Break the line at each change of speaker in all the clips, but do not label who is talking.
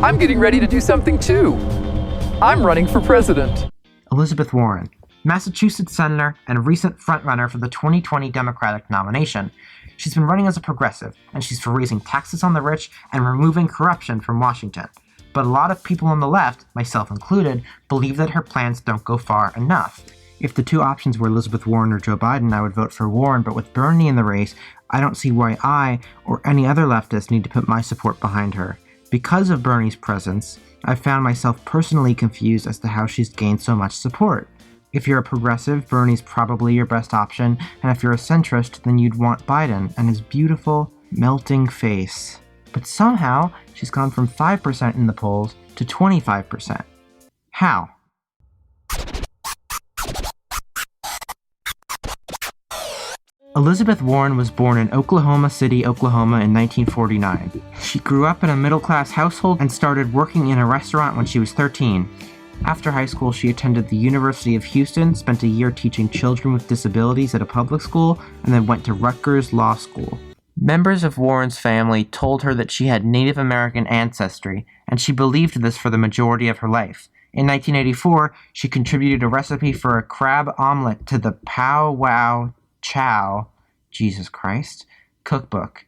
I'm getting ready to do something too. I'm running for president.
Elizabeth Warren, Massachusetts senator and recent frontrunner for the 2020 Democratic nomination. She's been running as a progressive, and she's for raising taxes on the rich and removing corruption from Washington. But a lot of people on the left, myself included, believe that her plans don't go far enough. If the two options were Elizabeth Warren or Joe Biden, I would vote for Warren, but with Bernie in the race, I don't see why I, or any other leftist, need to put my support behind her. Because of Bernie's presence, I've found myself personally confused as to how she's gained so much support. If you're a progressive, Bernie's probably your best option, and if you're a centrist, then you'd want Biden and his beautiful, melting face. But somehow, she's gone from 5% in the polls to 25%. How? Elizabeth Warren was born in Oklahoma City, Oklahoma in 1949. She grew up in a middle-class household and started working in a restaurant when she was 13. After high school, she attended the University of Houston, spent a year teaching children with disabilities at a public school, and then went to Rutgers Law School. Members of Warren's family told her that she had Native American ancestry, and she believed this for the majority of her life. In 1984, she contributed a recipe for a crab omelet to the Pow Wow Chow, Jesus Christ, cookbook.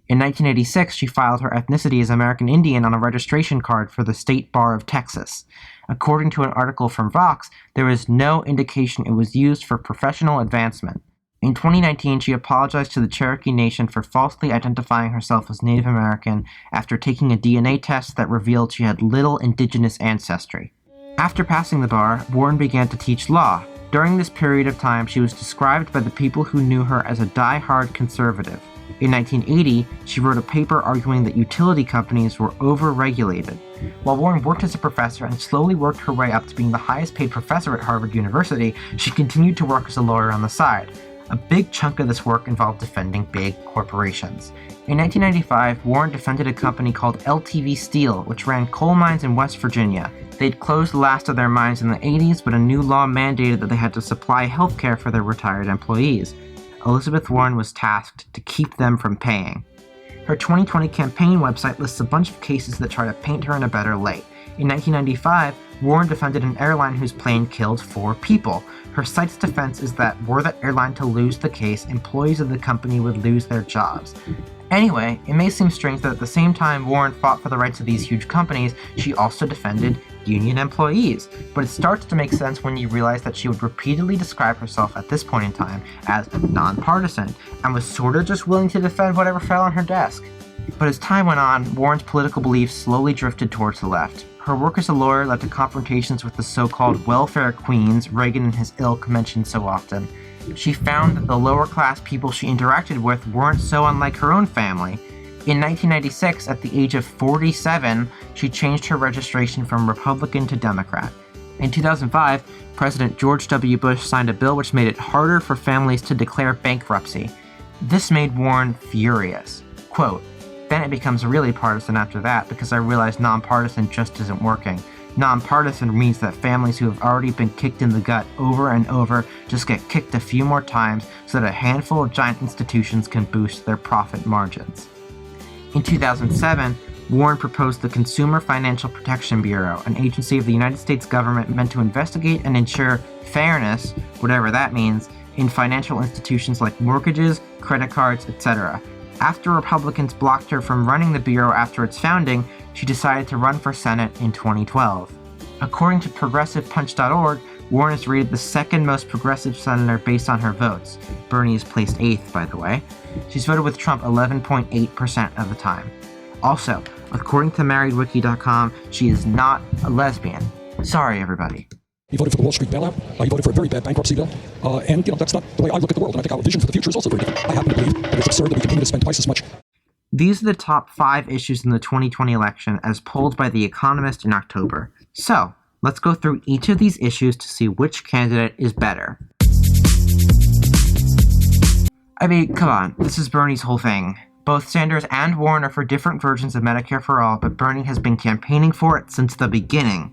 In 1986, she filed her ethnicity as American Indian on a registration card for the State Bar of Texas. According to an article from Vox, there is no indication it was used for professional advancement. In 2019, she apologized to the Cherokee Nation for falsely identifying herself as Native American after taking a DNA test that revealed she had little indigenous ancestry. After passing the bar, Warren began to teach law. During this period of time, she was described by the people who knew her as a die-hard conservative. In 1980, she wrote a paper arguing that utility companies were over-regulated. While Warren worked as a professor and slowly worked her way up to being the highest-paid professor at Harvard University, she continued to work as a lawyer on the side. A big chunk of this work involved defending big corporations. In 1995, Warren defended a company called LTV Steel, which ran coal mines in West Virginia. They'd closed the last of their mines in the 80s, but a new law mandated that they had to supply health care for their retired employees. Elizabeth Warren was tasked to keep them from paying. Her 2020 campaign website lists a bunch of cases that try to paint her in a better light. In 1995, Warren defended an airline whose plane killed 4 people. Her site's defense is that were the airline to lose the case, employees of the company would lose their jobs. Anyway, it may seem strange that at the same time Warren fought for the rights of these huge companies, she also defended union employees. But it starts to make sense when you realize that she would repeatedly describe herself at this point in time as nonpartisan, and was sort of just willing to defend whatever fell on her desk. But as time went on, Warren's political beliefs slowly drifted towards the left. Her work as a lawyer led to confrontations with the so-called welfare queens Reagan and his ilk mentioned so often. She found that the lower-class people she interacted with weren't so unlike her own family. In 1996, at the age of 47, she changed her registration from Republican to Democrat. In 2005, President George W. Bush signed a bill which made it harder for families to declare bankruptcy. This made Warren furious. Quote, "Then it becomes really partisan after that because I realized nonpartisan just isn't working. Nonpartisan means that families who have already been kicked in the gut over and over just get kicked a few more times so that a handful of giant institutions can boost their profit margins." In 2007, Warren proposed the Consumer Financial Protection Bureau, an agency of the United States government meant to investigate and ensure fairness, whatever that means, in financial institutions like mortgages, credit cards, etc. After Republicans blocked her from running the bureau after its founding, she decided to run for Senate in 2012. According to ProgressivePunch.org, Warren is rated the second most progressive senator based on her votes. Bernie is placed 8th, by the way. She's voted with Trump 11.8% of the time. Also, according to MarriedWiki.com, she is not a lesbian. Sorry, everybody.
He voted for the Wall Street bailout. He voted for a very bad bankruptcy bill. And, that's not the way I look at the world. And I think our vision for the future is also very different. I happen to believe that it's absurd that we continue to spend twice as much.
These are the top 5 issues in the 2020 election as polled by The Economist in October. So, let's go through each of these issues to see which candidate is better. I mean, come on, this is Bernie's whole thing. Both Sanders and Warren are for different versions of Medicare for All, but Bernie has been campaigning for it since the beginning.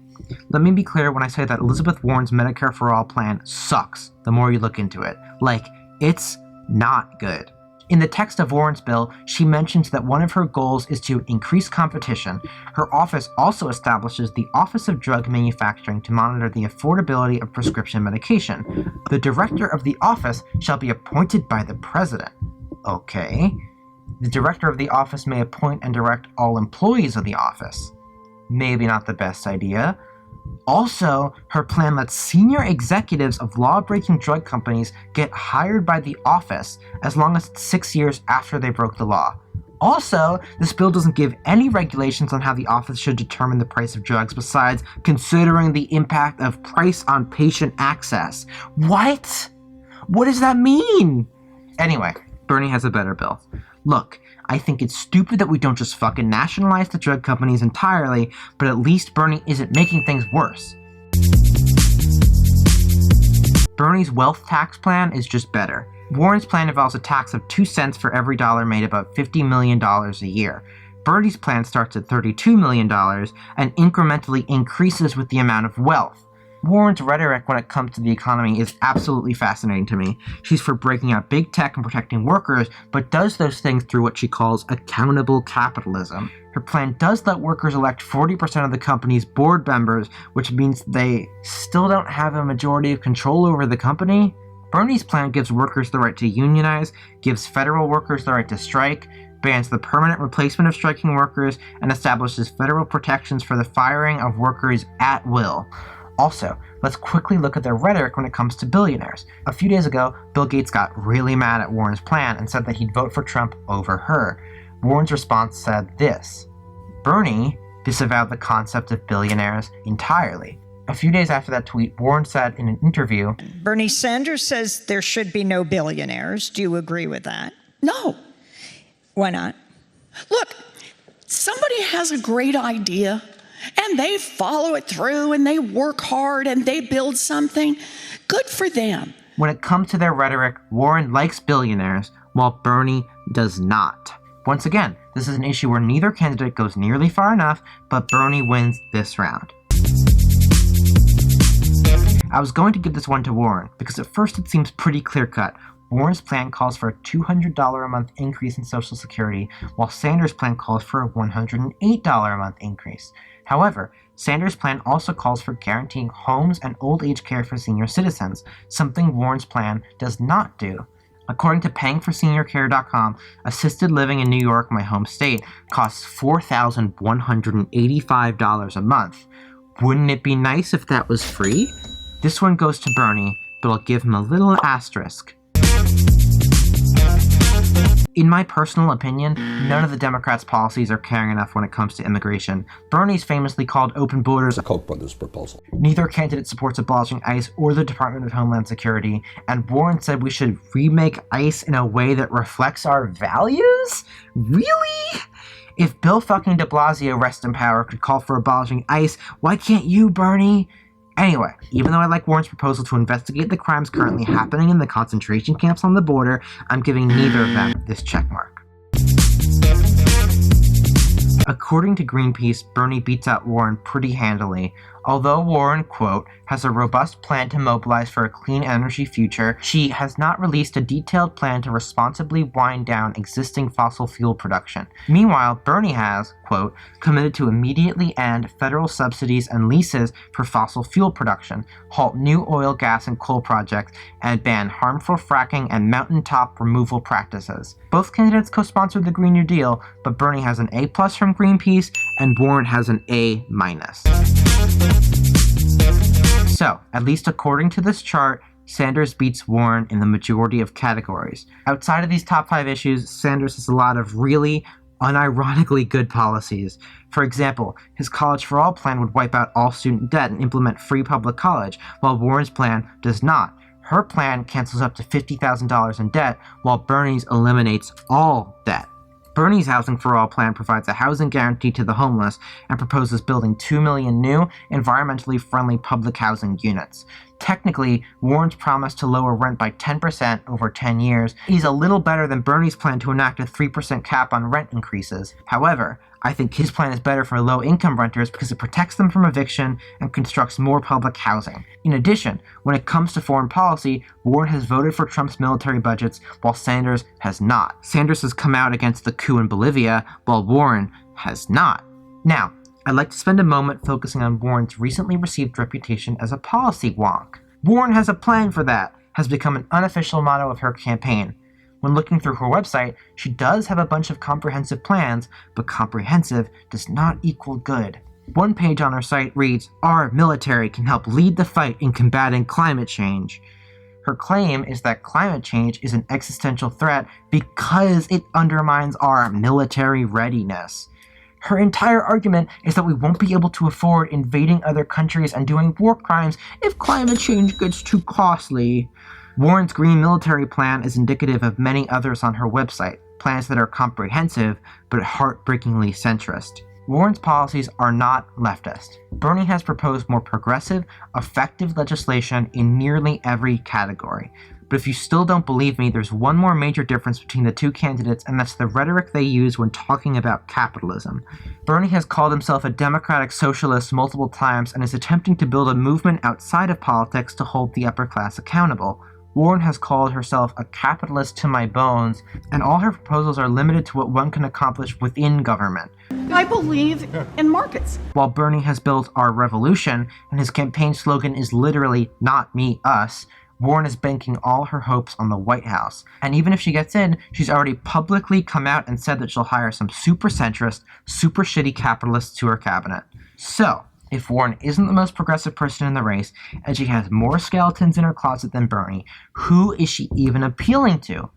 Let me be clear when I say that Elizabeth Warren's Medicare for All plan sucks the more you look into it. Like, it's not good. In the text of Warren's bill, she mentions that one of her goals is to increase competition. Her office also establishes the Office of Drug Manufacturing to monitor the affordability of prescription medication. The director of the office shall be appointed by the president. Okay. The director of the office may appoint and direct all employees of the office. Maybe not the best idea. Also, her plan lets senior executives of law-breaking drug companies get hired by the office as long as it's 6 years after they broke the law. Also, this bill doesn't give any regulations on how the office should determine the price of drugs besides considering the impact of price on patient access. What? What does that mean? Anyway, Bernie has a better bill. Look, I think it's stupid that we don't just fucking nationalize the drug companies entirely, but at least Bernie isn't making things worse. Bernie's wealth tax plan is just better. Warren's plan involves a tax of 2 cents for every dollar made, about $50 million a year. Bernie's plan starts at $32 million and incrementally increases with the amount of wealth. Warren's rhetoric when it comes to the economy is absolutely fascinating to me. She's for breaking out big tech and protecting workers, but does those things through what she calls accountable capitalism. Her plan does let workers elect 40% of the company's board members, which means they still don't have a majority of control over the company. Bernie's plan gives workers the right to unionize, gives federal workers the right to strike, bans the permanent replacement of striking workers, and establishes federal protections for the firing of workers at will. Also, let's quickly look at their rhetoric when it comes to billionaires. A few days ago, Bill Gates got really mad at Warren's plan and said that he'd vote for Trump over her. Warren's response said this: Bernie disavowed the concept of billionaires entirely. A few days after that tweet, Warren said in an interview,
Bernie Sanders says there should be no billionaires. Do you agree with that?
No.
Why not?
Look, somebody has a great idea and they follow it through and they work hard and they build something. Good for them.
when it comes to their rhetoric, Warren likes billionaires, while Bernie does not. Once again, this is an issue where neither candidate goes nearly far enough, but Bernie wins this round. I was going to give this one to Warren, because at first it seems pretty clear-cut. Warren's plan calls for a $200 a month increase in Social Security, while Sanders' plan calls for a $108 a month increase. However, Sanders' plan also calls for guaranteeing homes and old age care for senior citizens, something Warren's plan does not do. According to payingforseniorcare.com, assisted living in New York, my home state, costs $4,185 a month. Wouldn't it be nice if that was free? This one goes to Bernie, but I'll give him a little asterisk. In my personal opinion, none of the Democrats' policies are caring enough when it comes to immigration. Bernie's famously called open borders.
The Koch brothers' proposal.
Neither candidate supports abolishing ICE or the Department of Homeland Security, and Warren said we should remake ICE in a way that reflects our values? Really? If Bill fucking de Blasio, rest in power, could call for abolishing ICE, why can't you, Bernie? Anyway, even though I like Warren's proposal to investigate the crimes currently happening in the concentration camps on the border, I'm giving neither of them this checkmark. According to Greenpeace, Bernie beats out Warren pretty handily. Although Warren, quote, has a robust plan to mobilize for a clean energy future, she has not released a detailed plan to responsibly wind down existing fossil fuel production. Meanwhile, Bernie has, quote, committed to immediately end federal subsidies and leases for fossil fuel production, halt new oil, gas, and coal projects, and ban harmful fracking and mountaintop removal practices. Both candidates co-sponsored the Green New Deal, but Bernie has an A+ from Greenpeace, and Warren has an A-. So, at least according to this chart, Sanders beats Warren in the majority of categories. Outside of these top 5 issues, Sanders has a lot of really unironically good policies. For example, his College for All plan would wipe out all student debt and implement free public college, while Warren's plan does not. Her plan cancels up to $50,000 in debt, while Bernie's eliminates all debt. Bernie's Housing for All plan provides a housing guarantee to the homeless and proposes building 2 million new, environmentally friendly public housing units. Technically, Warren's promise to lower rent by 10% over 10 years is a little better than Bernie's plan to enact a 3% cap on rent increases. However, I think his plan is better for low-income renters because it protects them from eviction and constructs more public housing. In addition, when it comes to foreign policy, Warren has voted for Trump's military budgets while Sanders has not. Sanders has come out against the coup in Bolivia while Warren has not. Now, I'd like to spend a moment focusing on Warren's recently received reputation as a policy wonk. Warren has a plan for that, has become an unofficial motto of her campaign. When looking through her website, she does have a bunch of comprehensive plans, but comprehensive does not equal good. One page on her site reads, "Our military can help lead the fight in combating climate change." Her claim is that climate change is an existential threat because it undermines our military readiness. Her entire argument is that we won't be able to afford invading other countries and doing war crimes if climate change gets too costly. Warren's green military plan is indicative of many others on her website, plans that are comprehensive but heartbreakingly centrist. Warren's policies are not leftist. Bernie has proposed more progressive, effective legislation in nearly every category. But if you still don't believe me, there's one more major difference between the two candidates, and that's the rhetoric they use when talking about capitalism. Bernie has called himself a democratic socialist multiple times and is attempting to build a movement outside of politics to hold the upper class accountable. Warren has called herself a capitalist to my bones, and all her proposals are limited to what one can accomplish within government.
I believe in markets.
While Bernie has built our revolution, and his campaign slogan is literally not me, us, Warren is banking all her hopes on the White House. And even if she gets in, she's already publicly come out and said that she'll hire some super centrist, super shitty capitalists to her cabinet. So, if Warren isn't the most progressive person in the race, and she has more skeletons in her closet than Bernie, who is she even appealing to?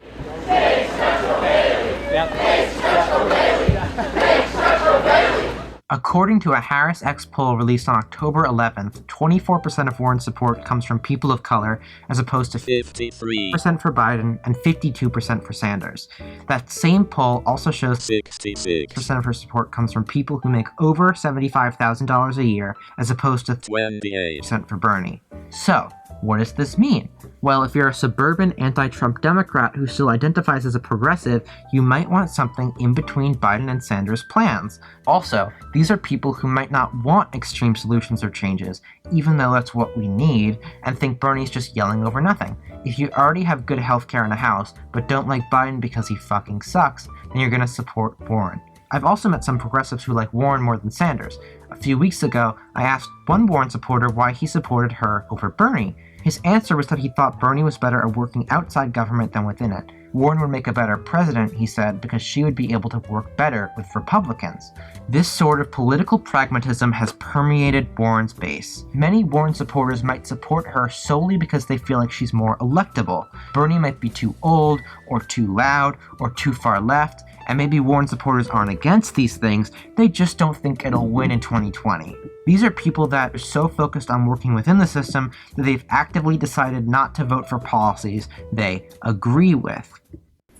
According to a Harris X poll released on October 11th, 24% of Warren's support comes from people of color, as opposed to 53% for Biden and 52% for Sanders. That same poll also shows 66% of her support comes from people who make over $75,000 a year, as opposed to 28% for Bernie. So, what does this mean? Well, if you're a suburban anti-Trump Democrat who still identifies as a progressive, you might want something in between Biden and Sanders' plans. Also, these are people who might not want extreme solutions or changes, even though that's what we need, and think Bernie's just yelling over nothing. If you already have good healthcare in a house, but don't like Biden because he fucking sucks, then you're gonna support Warren. I've also met some progressives who like Warren more than Sanders. A few weeks ago, I asked one Warren supporter why he supported her over Bernie. His answer was that he thought Bernie was better at working outside government than within it. Warren would make a better president, he said, because she would be able to work better with Republicans. This sort of political pragmatism has permeated Warren's base. Many Warren supporters might support her solely because they feel like she's more electable. Bernie might be too old, or too loud, or too far left, and maybe Warren supporters aren't against these things, they just don't think it'll win in 2020. These are people that are so focused on working within the system that they've actively decided not to vote for policies they agree with.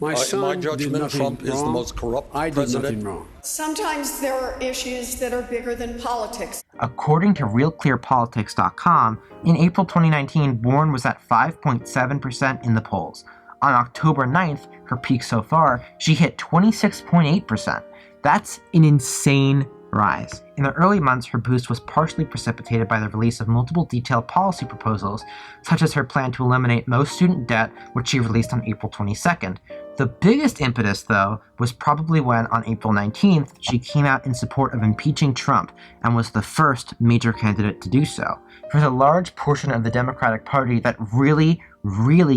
My son
judgment, Trump is the most corrupt president.
I did nothing wrong.
Sometimes there are issues that are bigger than politics.
According to RealClearPolitics.com, in April 2019, Warren was at 5.7% in the polls. On October 9th, her peak so far, she hit 26.8%. That's an insane rise. In the early months, her boost was partially precipitated by the release of multiple detailed policy proposals, such as her plan to eliminate most student debt, which she released on April 22nd. The biggest impetus, though, was probably when, on April 19th, she came out in support of impeaching Trump and was the first major candidate to do so. There's a large portion of the Democratic Party that really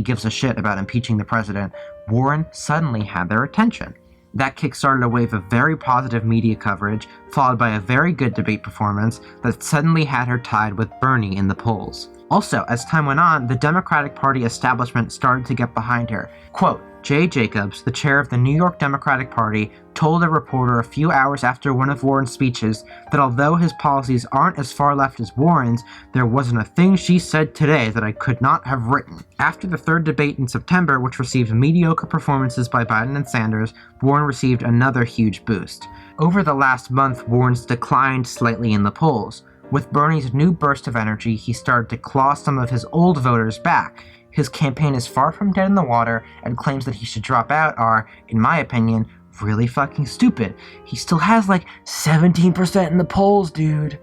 gives a shit about impeaching the president. Warren suddenly had their attention. That kickstarted a wave of very positive media coverage, followed by a very good debate performance that suddenly had her tied with Bernie in the polls. Also, as time went on, the Democratic Party establishment started to get behind her. Quote, Jay Jacobs, the chair of the New York Democratic Party, told a reporter a few hours after one of Warren's speeches that although his policies aren't as far left as Warren's, there wasn't a thing she said today that I could not have written. After the third debate in September, which received mediocre performances by Biden and Sanders, Warren received another huge boost. Over the last month, Warren's declined slightly in the polls. With Bernie's new burst of energy, he started to claw some of his old voters back. His campaign is far from dead in the water, and claims that he should drop out are, in my opinion, really fucking stupid. He still has like 17% in the polls, dude.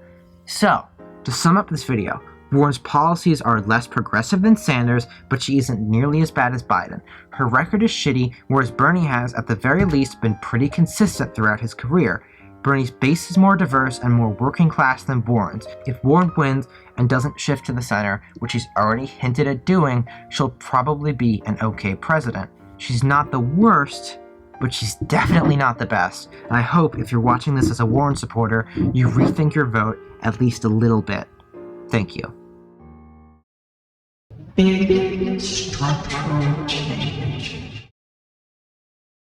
So, to sum up this video, Warren's policies are less progressive than Sanders, but she isn't nearly as bad as Biden. Her record is shitty, whereas Bernie has, at the very least, been pretty consistent throughout his career. Bernie's base is more diverse and more working class than Warren's. If Warren wins and doesn't shift to the center, which he's already hinted at doing, she'll probably be an okay president. She's not the worst, but she's definitely not the best. And I hope if you're watching this as a Warren supporter, you rethink your vote at least a little bit. Thank you. Big structural change.